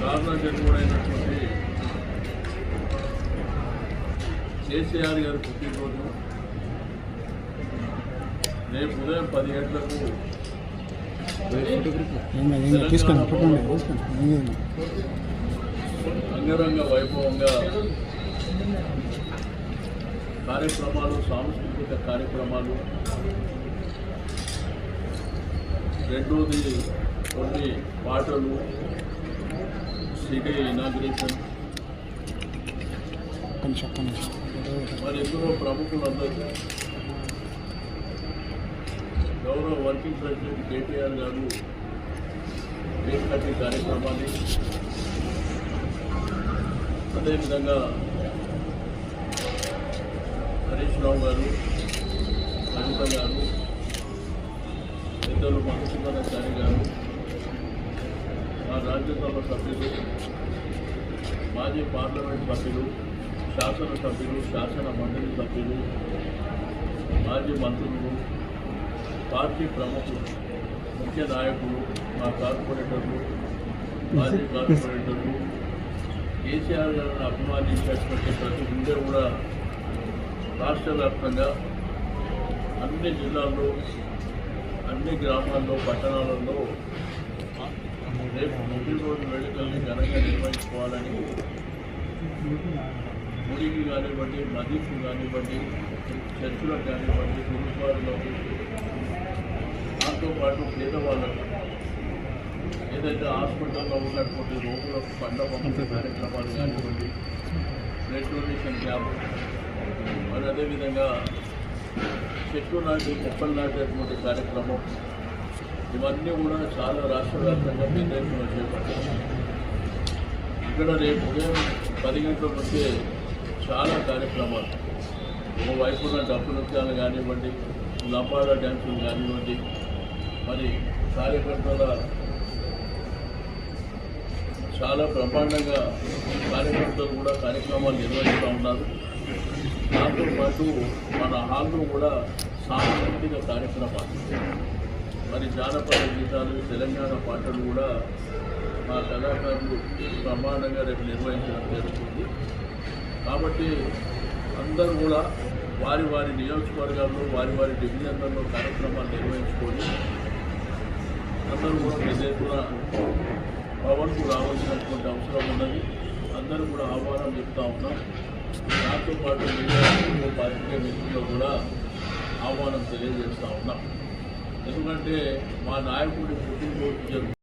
కారణ జన్ముడైనటువంటి కేసీఆర్ గారి పుట్టినరోజు రేపు ఉదయం 10 గంటలకు అంగరంగ వైభవంగా కార్యక్రమాలు, సాంస్కృతిక కార్యక్రమాలు, రెండోది కొన్ని పాటలు, సిటీ ఇనాగ్రేషన్, మరి ఇందులో ప్రముఖులందరూ గౌరవ వర్కింగ్ ప్రెసిడెంట్ కేటీఆర్ గారు కేక్ కటింగ్ కార్యక్రమాన్ని, అదేవిధంగా హరీష్ రావు గారు, కవిత గారు, ఇద్దరు మధుసూదనాచారి గారు, మా రాజ్యసభ సభ్యులు, మాజీ పార్లమెంట్ సభ్యులు, శాసనసభ్యులు, శాసన మండలి సభ్యులు, మాజీ మంత్రులు, పార్టీ ప్రముఖులు, ముఖ్య నాయకులు, మా కార్పొరేటర్లు, మాజీ కార్పొరేటర్లు, కేసీఆర్ గారిని అభిమానించేటువంటి ప్రతి గుండె కూడా రాష్ట్ర వ్యాప్తంగా అన్ని జిల్లాల్లో, అన్ని గ్రామాల్లో, పట్టణాలలో రేపు పుట్టినరోజు వేడుకల్ని ఘనంగా నిర్వహించుకోవాలని గుడికి కానివ్వండి, మసీద్కు కానివ్వండి, చర్చిలకు కానివ్వండి, గురుద్వారాలకు, దాంతో పాటు పేదవాళ్ళకు, ఏదైతే హాస్పిటల్లో ఉన్నటువంటి రోగులకు పండ్ల పంపిణీ కార్యక్రమాలు కానివ్వండి, బ్లడ్ డొనేషన్ క్యాంప్, మరి అదేవిధంగా చెట్లు నాటి మొక్కలు నాటేటువంటి కార్యక్రమం, ఇవన్నీ కూడా చాలా రాష్ట్ర వ్యాప్తంగా పెద్ద ఎత్తున చేపట్టారు. ఇక్కడ రేపు ఉదయం 10 గంటల నుంచే చాలా కార్యక్రమాలు, ఓవైపున డప్పు నృత్యాలు కానివ్వండి, లంబాడా డ్యాన్సులు కానివ్వండి, మరి కార్యకర్తల చాలా బ్రహ్మాండంగా కార్యకర్తలు కూడా కార్యక్రమాలు నిర్వహిస్తూ ఉన్నారు. దాంతో పాటు మన హాల్లో కూడా సాంస్కృతిక కార్యక్రమాలు, మరి జానపద గీతాలు, తెలంగాణ పాటలు కూడా మా కళాకారులు బ్రహ్మాండంగా రేపు నిర్వహించడం జరుగుతుంది. కాబట్టి అందరూ కూడా వారి వారి నియోజకవర్గాల్లో, వారి వారి డివిజన్లలో కార్యక్రమాలు నిర్వహించుకొని అందరూ కూడా పెద్ద ఎత్తున పవన్కు రావాల్సినటువంటి అవసరం ఉన్నది. అందరూ కూడా ఆహ్వానం చెప్తా ఉన్నాం. దాంతో పాటు మీడియా పాత్రికేయ మిత్రుల్లో కూడా ఆహ్వానం తెలియజేస్తూ ఉన్నాం. ఎందుకంటే మా నాయకుడి పుట్టినరోజు